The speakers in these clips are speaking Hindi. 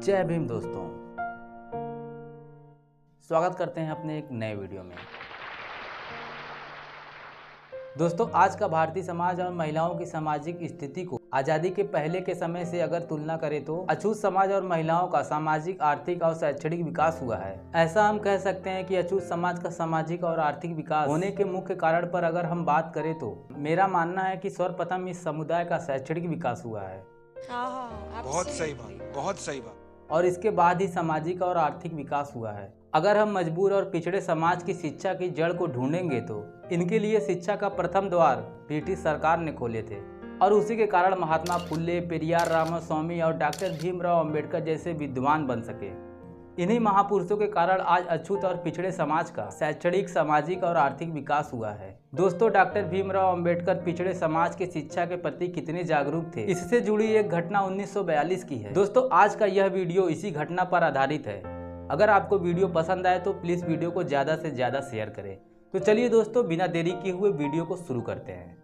जय भीम दोस्तों, स्वागत करते हैं अपने एक नए वीडियो में। दोस्तों, आज का भारतीय समाज और महिलाओं की सामाजिक स्थिति को आज़ादी के पहले के समय से अगर तुलना करें तो अछूत समाज और महिलाओं का सामाजिक, आर्थिक और शैक्षणिक विकास हुआ है। ऐसा हम कह सकते हैं कि अछूत समाज का सामाजिक और आर्थिक विकास होने के मुख्य कारण पर अगर हम बात करें तो मेरा मानना है कि सर्वप्रथम इस समुदाय का शैक्षणिक विकास हुआ है। बहुत सही बात। और इसके बाद ही सामाजिक और आर्थिक विकास हुआ है। अगर हम मजबूर और पिछड़े समाज की शिक्षा की जड़ को ढूंढेंगे तो इनके लिए शिक्षा का प्रथम द्वार ब्रिटिश सरकार ने खोले थे और उसी के कारण महात्मा फुले, पेरियार रामास्वामी और डॉक्टर भीमराव अंबेडकर जैसे विद्वान बन सके। इन्हीं महापुरुषों के कारण आज अछूत और पिछड़े समाज का शैक्षणिक, सामाजिक और आर्थिक विकास हुआ है। दोस्तों, डॉक्टर भीमराव अंबेडकर पिछड़े समाज की शिक्षा के प्रति कितने जागरूक थे, इससे जुड़ी एक घटना 1942 की है। दोस्तों, आज का यह वीडियो इसी घटना पर आधारित है। अगर आपको वीडियो पसंद आए तो प्लीज वीडियो को ज्यादा से ज्यादा शेयर करें। तो चलिए दोस्तों, बिना देरी किए हुए वीडियो को शुरू करते हैं।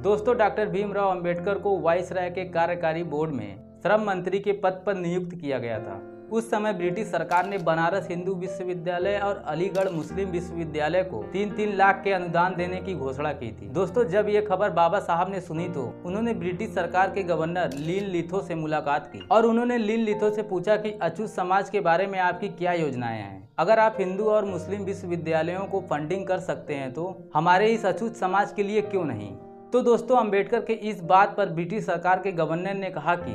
दोस्तों, डॉक्टर भीमराव अंबेडकर को वाइसराय के कार्यकारी बोर्ड में श्रम मंत्री के पद पर नियुक्त किया गया था। उस समय ब्रिटिश सरकार ने बनारस हिंदू विश्वविद्यालय और अलीगढ़ मुस्लिम विश्वविद्यालय को 3-3 लाख के अनुदान देने की घोषणा की थी। दोस्तों, जब ये खबर बाबा साहब ने सुनी तो उन्होंने ब्रिटिश सरकार के गवर्नर लीन लिथो से मुलाकात की और उन्होंने लीन लिथो से पूछा कि अछूत समाज के बारे में आपकी क्या योजनाएं हैं। अगर आप हिंदू और मुस्लिम विश्वविद्यालयों को फंडिंग कर सकते हैं तो हमारे इस अछूत समाज के लिए क्यों नहीं। तो दोस्तों, अंबेडकर के इस बात पर ब्रिटिश सरकार के गवर्नर ने कहा कि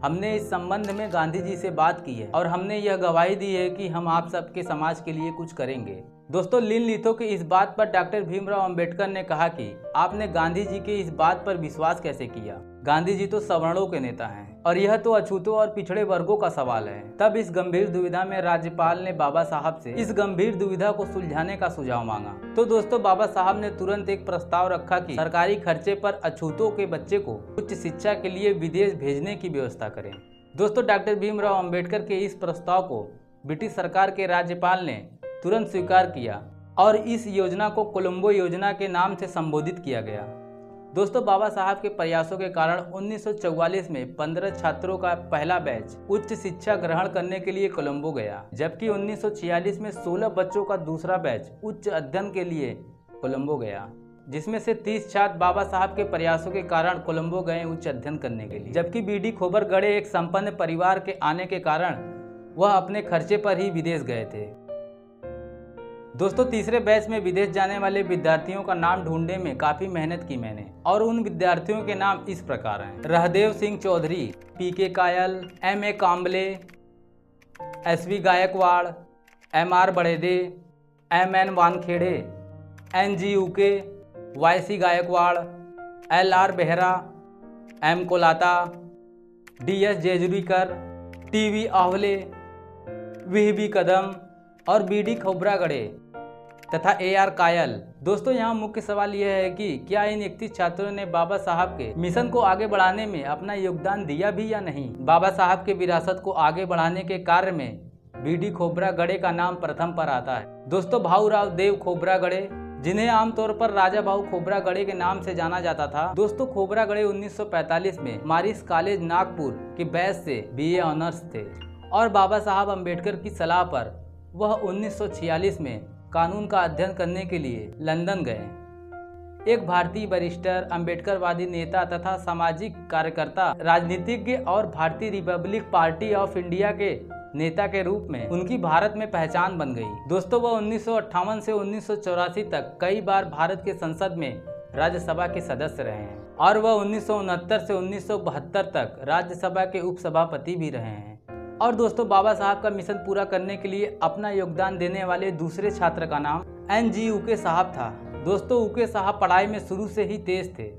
हमने इस संबंध में गांधी जी से बात की है और हमने यह गवाही दी है कि हम आप सबके समाज के लिए कुछ करेंगे। दोस्तों, लीन लिथो की इस बात पर डॉक्टर भीमराव अंबेडकर ने कहा कि आपने गांधी जी के इस बात पर विश्वास कैसे किया। गांधी जी तो सवर्णों के नेता हैं और यह तो अछूतों और पिछड़े वर्गों का सवाल है। तब इस गंभीर दुविधा में राज्यपाल ने बाबा साहब से इस गंभीर दुविधा को सुलझाने का सुझाव मांगा। तो दोस्तों, बाबा साहब ने तुरंत एक प्रस्ताव रखा कि सरकारी खर्चे पर अछूतों के बच्चे को उच्च शिक्षा के लिए विदेश भेजने की व्यवस्था करें। दोस्तों, डॉक्टर भीमराव अंबेडकर के इस प्रस्ताव को ब्रिटिश सरकार के राज्यपाल ने तुरंत स्वीकार किया और इस योजना को कोलंबो योजना के नाम से संबोधित किया गया। दोस्तों, बाबा साहब के प्रयासों के कारण 1944 में 15 छात्रों का पहला बैच उच्च शिक्षा ग्रहण करने के लिए कोलंबो गया, जबकि 1946 में 16 बच्चों का दूसरा बैच उच्च अध्ययन के लिए कोलंबो गया, जिसमें से 30 छात्र बाबा साहब के प्रयासों के कारण कोलंबो गए उच्च अध्ययन करने के लिए, जबकि बीडी खोबरगड़े एक संपन्न परिवार के आने के कारण वह अपने खर्चे पर ही विदेश गए थे। दोस्तों, तीसरे बैच में विदेश जाने वाले विद्यार्थियों का नाम ढूंढने में काफी मेहनत की मैंने और उन विद्यार्थियों के नाम इस प्रकार हैं: रहदेव Singh Chaudhary, PK Kayal, MA Kamble, SV Gaikwad, MR Badede, MN Wankhede, NG Uke, YC Gaikwad, LR Behra, M Kolata, DS Jejurikar, TV Ahale, VB कदम और बीडी खोबरागड़े तथा एआर कायल। दोस्तों, यहाँ मुख्य सवाल यह है कि क्या इन 31 छात्रों ने बाबा साहब के मिशन को आगे बढ़ाने में अपना योगदान दिया भी या नहीं। बाबा साहब के विरासत को आगे बढ़ाने के कार्य में बीडी खोबरागड़े का नाम प्रथम पर आता है। दोस्तों, भाऊराव देव खोबरागड़े, जिन्हें आमतौर पर राजा भाऊ खोबरागड़े के नाम से जाना जाता था। दोस्तों, खोबरागड़े 1945 में मारिस कॉलेज नागपुर के बैच से बीए ऑनर्स थे और बाबा साहब अम्बेडकर की सलाह पर वह 1946 में कानून का अध्ययन करने के लिए लंदन गए। एक भारतीय बैरिस्टर, अम्बेडकरवादी नेता तथा सामाजिक कार्यकर्ता, राजनीतिज्ञ और भारतीय रिपब्लिक पार्टी ऑफ इंडिया के नेता के रूप में उनकी भारत में पहचान बन गई। दोस्तों, वह 1958 से 1984 तक कई बार भारत के संसद में राज्यसभा के सदस्य रहे हैं और वह 1969 से 1972 तक राज्यसभा के उपसभापति भी रहे हैं। और दोस्तों, बाबा साहब का मिशन पूरा करने के लिए अपना योगदान देने वाले दूसरे छात्र का नाम एनजी उके साहब था। दोस्तों, उके साहब पढ़ाई में शुरू से ही तेज थे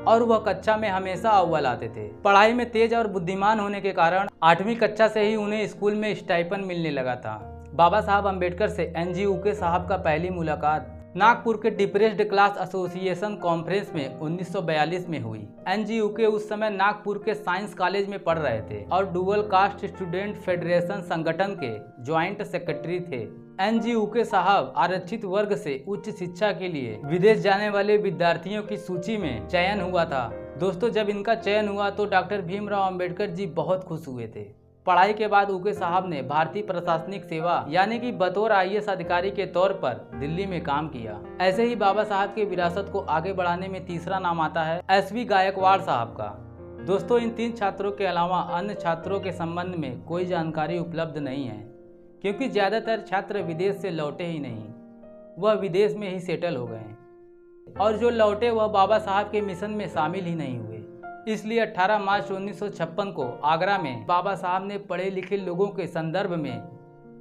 और वह कक्षा में हमेशा अव्वल आते थे। पढ़ाई में तेज और बुद्धिमान होने के कारण 8वीं कक्षा से ही उन्हें स्कूल में स्टाइपेंड मिलने लगा था। बाबा साहब अम्बेडकर से एनजी उके साहब का पहली मुलाकात नागपुर के डिप्रेस्ड क्लास एसोसिएशन कॉन्फ्रेंस में 1942 में हुई। एनजी उके उस समय नागपुर के साइंस कॉलेज में पढ़ रहे थे और डुअल कास्ट स्टूडेंट फेडरेशन संगठन के ज्वाइंट सेक्रेटरी थे। एनजी उके साहब आरक्षित वर्ग से उच्च शिक्षा के लिए विदेश जाने वाले विद्यार्थियों की सूची में चयन हुआ था। दोस्तों, जब इनका चयन हुआ तो डॉक्टर भीमराव अंबेडकर जी बहुत खुश हुए थे। पढ़ाई के बाद उके साहब ने भारतीय प्रशासनिक सेवा यानी कि बतौर IAS अधिकारी के तौर पर दिल्ली में काम किया। ऐसे ही बाबा साहब के विरासत को आगे बढ़ाने में तीसरा नाम आता है SV गायकवाड़ साहब का। दोस्तों, इन 3 छात्रों के अलावा अन्य छात्रों के संबंध में कोई जानकारी उपलब्ध नहीं है, क्योंकि ज़्यादातर छात्र विदेश से लौटे ही नहीं, वह विदेश में ही सेटल हो गए, और जो लौटे वह बाबा साहब के मिशन में शामिल ही नहीं हुए। इसलिए 18 मार्च 1956 को आगरा में बाबा साहब ने पढ़े लिखे लोगों के संदर्भ में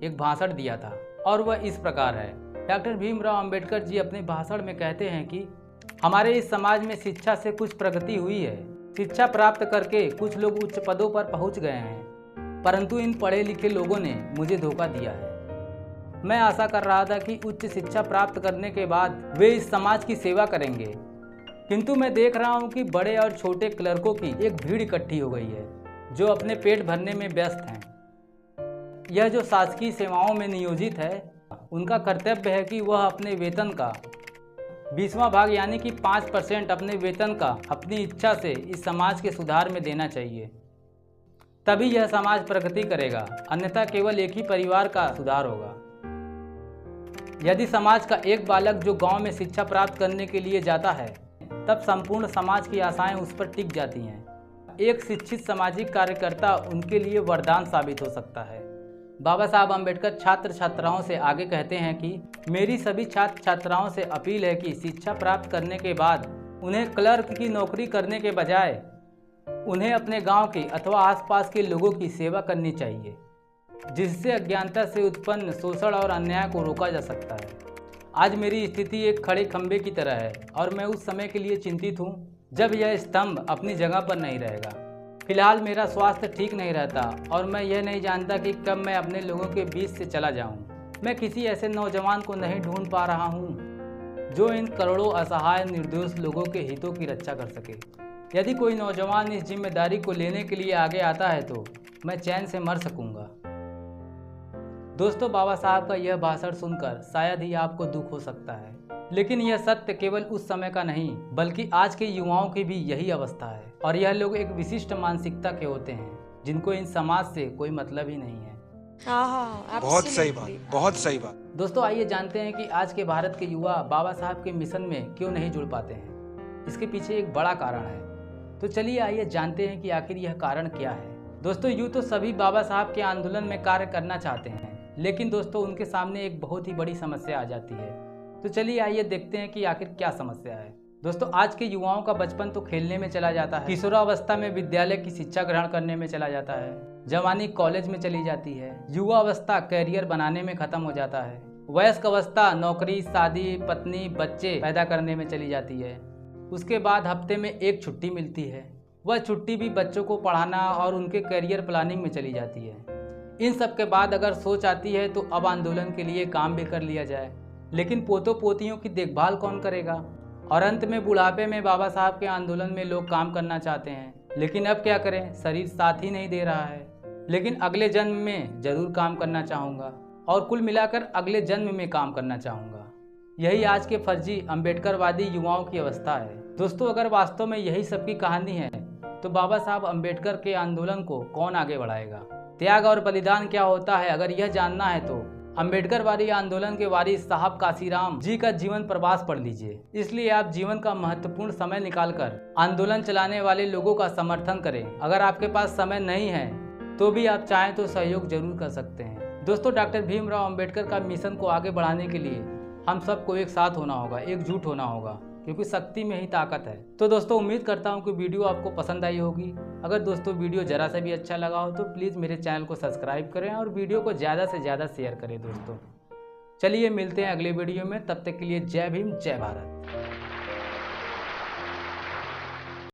एक भाषण दिया था, और वह इस प्रकार है। डॉक्टर भीमराव अंबेडकर जी अपने भाषण में कहते हैं कि हमारे इस समाज में शिक्षा से कुछ प्रगति हुई है। शिक्षा प्राप्त करके कुछ लोग उच्च पदों पर पहुंच गए हैं, परंतु इन पढ़े लिखे लोगों ने मुझे धोखा दिया है। मैं आशा कर रहा था कि उच्च शिक्षा प्राप्त करने के बाद वे इस समाज की सेवा करेंगे, किंतु मैं देख रहा हूं कि बड़े और छोटे क्लर्कों की एक भीड़ इकट्ठी हो गई है, जो अपने पेट भरने में व्यस्त हैं। यह जो शासकीय सेवाओं में नियोजित है, उनका कर्तव्य है कि वह अपने वेतन का 20वां भाग यानी कि 5% अपने वेतन का अपनी इच्छा से इस समाज के सुधार में देना चाहिए। तभी यह समाज प्रगति करेगा, अन्यथा केवल एक ही परिवार का सुधार होगा। यदि समाज का एक बालक जो गांव में शिक्षा प्राप्त करने के लिए जाता है, तब संपूर्ण समाज की आशाएं उस पर टिक जाती हैं। एक शिक्षित सामाजिक कार्यकर्ता उनके लिए वरदान साबित हो सकता है। बाबा साहब अंबेडकर छात्र छात्राओं से आगे कहते हैं कि मेरी सभी छात्र छात्राओं से अपील है कि शिक्षा प्राप्त करने के बाद उन्हें क्लर्क की नौकरी करने के बजाय उन्हें अपने गांव के अथवा आसपास के लोगों की सेवा करनी चाहिए, जिससे अज्ञानता से उत्पन्न शोषण और अन्याय को रोका जा सकता है। आज मेरी स्थिति एक खड़े खंभे की तरह है, और मैं उस समय के लिए चिंतित हूँ जब यह स्तंभ अपनी जगह पर नहीं रहेगा। फिलहाल मेरा स्वास्थ्य ठीक नहीं रहता, और मैं यह नहीं जानता कि कब मैं अपने लोगों के बीच से चला जाऊँ। मैं किसी ऐसे नौजवान को नहीं ढूंढ पा रहा हूँ जो इन करोड़ों असहाय निर्दोष लोगों के हितों की रक्षा कर सके। यदि कोई नौजवान इस जिम्मेदारी को लेने के लिए आगे आता है तो मैं चैन से मर सकूंगा। दोस्तों, बाबा साहब का यह भाषण सुनकर शायद ही आपको दुख हो सकता है, लेकिन यह सत्य केवल उस समय का नहीं बल्कि आज के युवाओं की भी यही अवस्था है, और यह लोग एक विशिष्ट मानसिकता के होते हैं जिनको इन समाज से कोई मतलब ही नहीं है। बहुत सही बात, बहुत सही बात। दोस्तों, आइए जानते हैं कि आज के भारत के युवा बाबा साहब के मिशन में क्यों नहीं जुड़ पाते हैं। इसके पीछे एक बड़ा कारण है, तो चलिए आइए जानते हैं कि आखिर यह कारण क्या है। दोस्तों, यूँ तो सभी बाबा साहब के आंदोलन में कार्य करना चाहते हैं, लेकिन दोस्तों उनके सामने एक बहुत ही बड़ी समस्या आ जाती है। तो चलिए आइए देखते हैं कि आखिर क्या समस्या है। दोस्तों, आज के युवाओं का बचपन तो खेलने में चला जाता है, किशोरावस्था में विद्यालय की शिक्षा ग्रहण करने में चला जाता है, जवानी कॉलेज में चली जाती है, युवा अवस्था कैरियर बनाने में खत्म हो जाता है, वयस्क अवस्था नौकरी, शादी, पत्नी, बच्चे पैदा करने में चली जाती है। उसके बाद हफ्ते में एक छुट्टी मिलती है, वह छुट्टी भी बच्चों को पढ़ाना और उनके करियर प्लानिंग में चली जाती है। इन सब के बाद अगर सोच आती है तो अब आंदोलन के लिए काम भी कर लिया जाए, लेकिन पोतों पोतियों की देखभाल कौन करेगा। और अंत में बुढ़ापे में बाबा साहब के आंदोलन में लोग काम करना चाहते हैं, लेकिन अब क्या करें, शरीर साथ ही नहीं दे रहा है। लेकिन अगले जन्म में जरूर काम करना चाहूँगा, और कुल मिलाकर अगले जन्म में काम करना चाहूँगा। यही आज के फर्जी अम्बेडकरवादी युवाओं की अवस्था है। दोस्तों, अगर वास्तव में यही सबकी कहानी है तो बाबा साहब अम्बेडकर के आंदोलन को कौन आगे बढ़ाएगा। त्याग और बलिदान क्या होता है, अगर यह जानना है तो अम्बेडकरवादी आंदोलन के वारिस साहब काशीराम जी का जीवन प्रवास पढ़ लीजिए। इसलिए आप जीवन का महत्वपूर्ण समय निकालकर आंदोलन चलाने वाले लोगों का समर्थन करें। अगर आपके पास समय नहीं है तो भी आप चाहें तो सहयोग जरूर कर सकते हैं। दोस्तों, डॉक्टर भीमराव अंबेडकर का मिशन को आगे बढ़ाने के लिए हम सबको एक साथ होना होगा, एकजुट होना होगा, क्योंकि शक्ति में ही ताकत है। तो दोस्तों, उम्मीद करता हूँ कि वीडियो आपको पसंद आई होगी। अगर दोस्तों वीडियो जरा सा भी अच्छा लगा हो तो प्लीज़ मेरे चैनल को सब्सक्राइब करें और वीडियो को ज़्यादा से ज़्यादा शेयर करें। दोस्तों, चलिए मिलते हैं अगले वीडियो में, तब तक के लिए जय भीम, जय भारत।